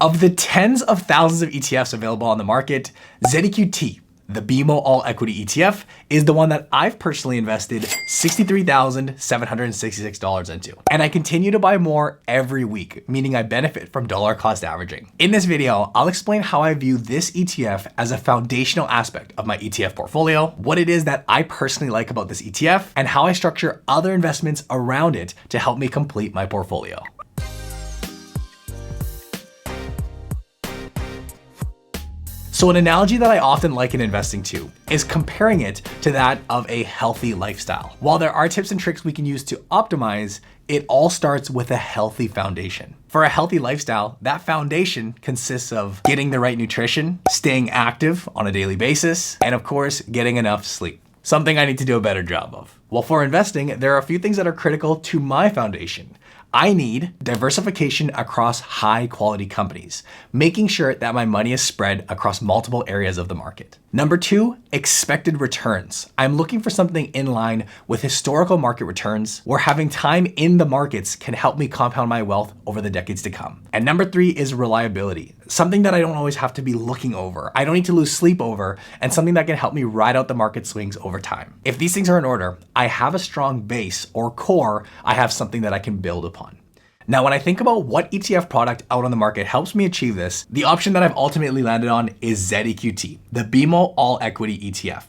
Of the tens of thousands of ETFs available on the market, ZEQT, the BMO All-Equity ETF, is the one that I've personally invested $63,766 into. And I continue to buy more every week, meaning I benefit from dollar cost averaging. In this video, I'll explain how I view this ETF as a foundational aspect of my ETF portfolio, what it is that I personally like about this ETF, and how I structure other investments around it to help me complete my portfolio. So an analogy that I often liken investing to is comparing it to that of a healthy lifestyle. While there are tips and tricks we can use to optimize, it all starts with a healthy foundation. For a healthy lifestyle, that foundation consists of getting the right nutrition, staying active on a daily basis, and of course, getting enough sleep. Something I need to do a better job of. Well, for investing, there are a few things that are critical to my foundation. I need diversification across high quality companies, making sure that my money is spread across multiple areas of the market. Number two, expected returns. I'm looking for something in line with historical market returns, where having time in the markets can help me compound my wealth over the decades to come. And number three is reliability, something that I don't always have to be looking over. I don't need to lose sleep over, and something that can help me ride out the market swings over time. If these things are in order, I have a strong base or core. I have something that I can build upon. Now, when I think about what ETF product out on the market helps me achieve this, the option that I've ultimately landed on is ZEQT, the BMO All-Equity ETF.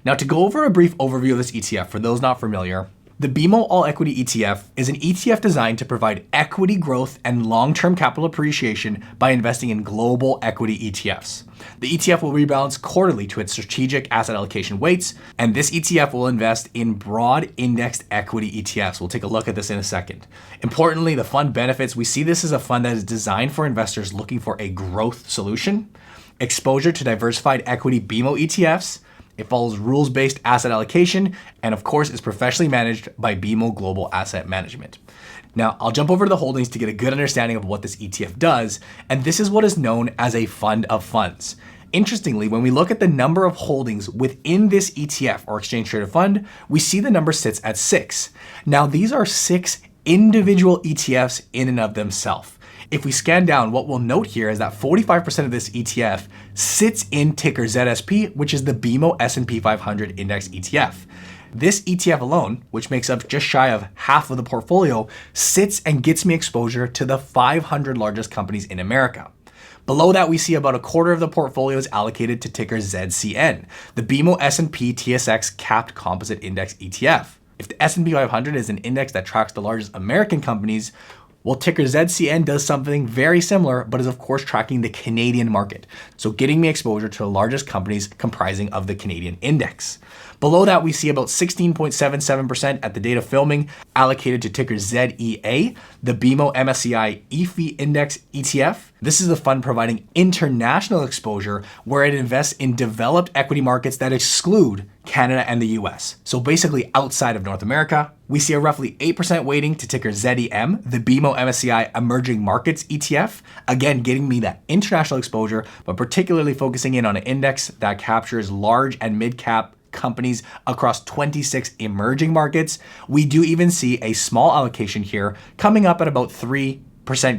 Now, to go over a brief overview of this ETF for those not familiar, the BMO All-Equity ETF is an ETF designed to provide equity growth and long-term capital appreciation by investing in global equity ETFs. The ETF will rebalance quarterly to its strategic asset allocation weights, and this ETF will invest in broad indexed equity ETFs. We'll take a look at this in a second. Importantly, the fund benefits, we see this as a fund that is designed for investors looking for a growth solution, exposure to diversified equity BMO ETFs. It follows rules-based asset allocation, and of course is professionally managed by BMO Global Asset Management. Now, I'll jump over to the holdings to get a good understanding of what this ETF does, and this is what is known as a fund of funds. Interestingly, when we look at the number of holdings within this ETF or exchange traded fund, we see the number sits at 6. Now, these are 6 individual ETFs in and of themselves. If we scan down, what we'll note here is that 45% of this ETF sits in ticker ZSP, which is the BMO S&P 500 Index ETF. This ETF alone, which makes up just shy of half of the portfolio, sits and gets me exposure to the 500 largest companies in America. Below that, we see about a quarter of the portfolio is allocated to ticker ZCN, the BMO S&P TSX Capped Composite Index ETF. If the S&P 500 is an index that tracks the largest American companies, well, ticker ZCN does something very similar, but is of course tracking the Canadian market. So getting me exposure to the largest companies comprising of the Canadian index. Below that, we see about 16.77% at the date of filming allocated to ticker ZEA, the BMO MSCI EFI Index ETF. This is a fund providing international exposure where it invests in developed equity markets that exclude Canada and the US. So basically outside of North America. We see a roughly 8% weighting to ticker ZEM, the BMO MSCI Emerging Markets ETF, again getting me that international exposure, but particularly focusing in on an index that captures large and mid-cap companies across 26 emerging markets. We do even see a small allocation here coming up at about 3%,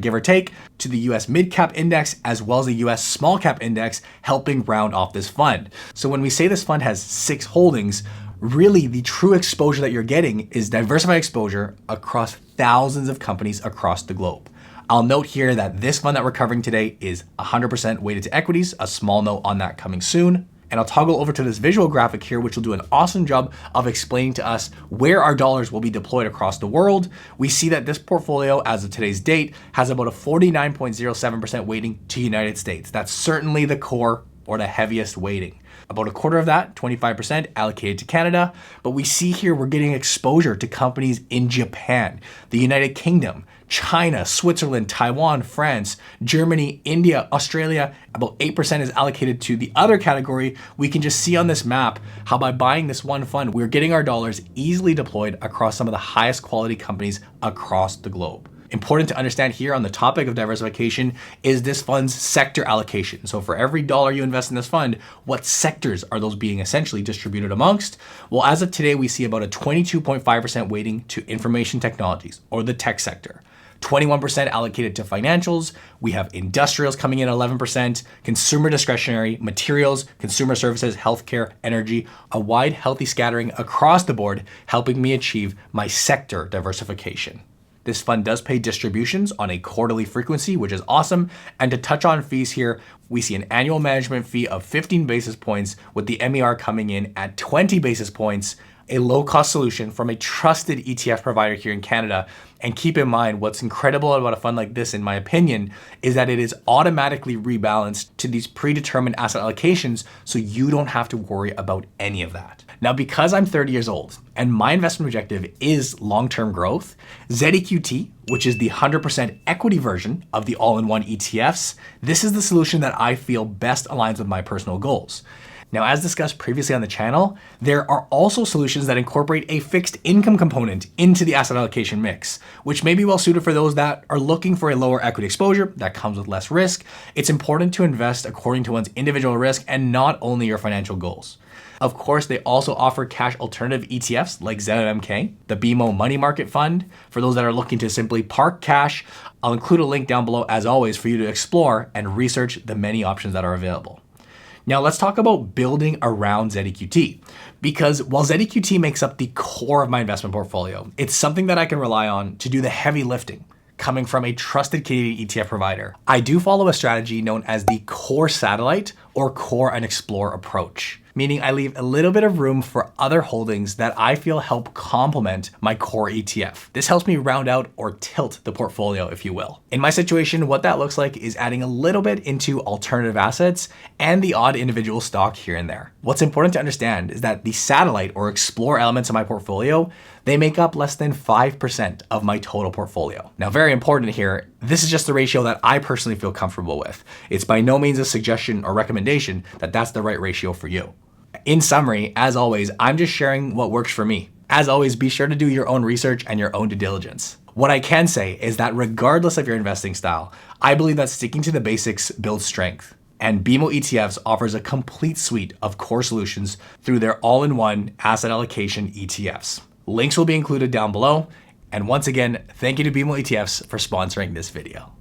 give or take, to the US mid-cap index as well as the US small cap index, helping round off this fund. So when we say this fund has 6 holdings, really the true exposure that you're getting is diversified exposure across thousands of companies across the globe. I'll note here that this fund that we're covering today is 100% weighted to equities, a small note on that coming soon. And I'll toggle over to this visual graphic here, which will do an awesome job of explaining to us where our dollars will be deployed across the world. We see that this portfolio, as of today's date, has about a 49.07% weighting to United States. That's certainly the core or the heaviest weighting. About a quarter of that, 25%, allocated to Canada. But we see here we're getting exposure to companies in Japan, the United Kingdom, China, Switzerland, Taiwan, France, Germany, India, Australia. About 8% is allocated to the other category. We can just see on this map how by buying this one fund, we're getting our dollars easily deployed across some of the highest quality companies across the globe. Important to understand here on the topic of diversification is this fund's sector allocation. So for every dollar you invest in this fund, what sectors are those being essentially distributed amongst? Well, as of today, we see about a 22.5% weighting to information technologies or the tech sector, 21% allocated to financials. We have industrials coming in at 11%, consumer discretionary, materials, consumer services, healthcare, energy, a wide, healthy scattering across the board, helping me achieve my sector diversification. This fund does pay distributions on a quarterly frequency, which is awesome. And to touch on fees here, we see an annual management fee of 15 basis points with the MER coming in at 20 basis points, a low-cost solution from a trusted ETF provider here in Canada. And keep in mind, what's incredible about a fund like this, in my opinion, is that it is automatically rebalanced to these predetermined asset allocations, so you don't have to worry about any of that. Now, because I'm 30 years old and my investment objective is long-term growth, ZEQT, which is the 100% equity version of the all-in-one ETFs, this is the solution that I feel best aligns with my personal goals. Now, as discussed previously on the channel, there are also solutions that incorporate a fixed income component into the asset allocation mix, which may be well suited for those that are looking for a lower equity exposure that comes with less risk. It's important to invest according to one's individual risk and not only your financial goals. Of course, they also offer cash alternative ETFs like ZEQT, the BMO Money Market Fund, for those that are looking to simply park cash. I'll include a link down below as always for you to explore and research the many options that are available. Now let's talk about building around ZEQT, because while ZEQT makes up the core of my investment portfolio, it's something that I can rely on to do the heavy lifting coming from a trusted Canadian ETF provider. I do follow a strategy known as the core satellite or core and explore approach, meaning I leave a little bit of room for other holdings that I feel help complement my core ETF. This helps me round out or tilt the portfolio, if you will. In my situation, what that looks like is adding a little bit into alternative assets and the odd individual stock here and there. What's important to understand is that the satellite or explore elements of my portfolio, they make up less than 5% of my total portfolio. Now, very important here, this is just the ratio that I personally feel comfortable with. It's by no means a suggestion or recommendation that that's the right ratio for you. In summary, as always, I'm just sharing what works for me. As always, be sure to do your own research and your own due diligence. What I can say is that regardless of your investing style, I believe that sticking to the basics builds strength. And BMO ETFs offers a complete suite of core solutions through their all-in-one asset allocation ETFs. Links will be included down below. And once again, thank you to BMO ETFs for sponsoring this video.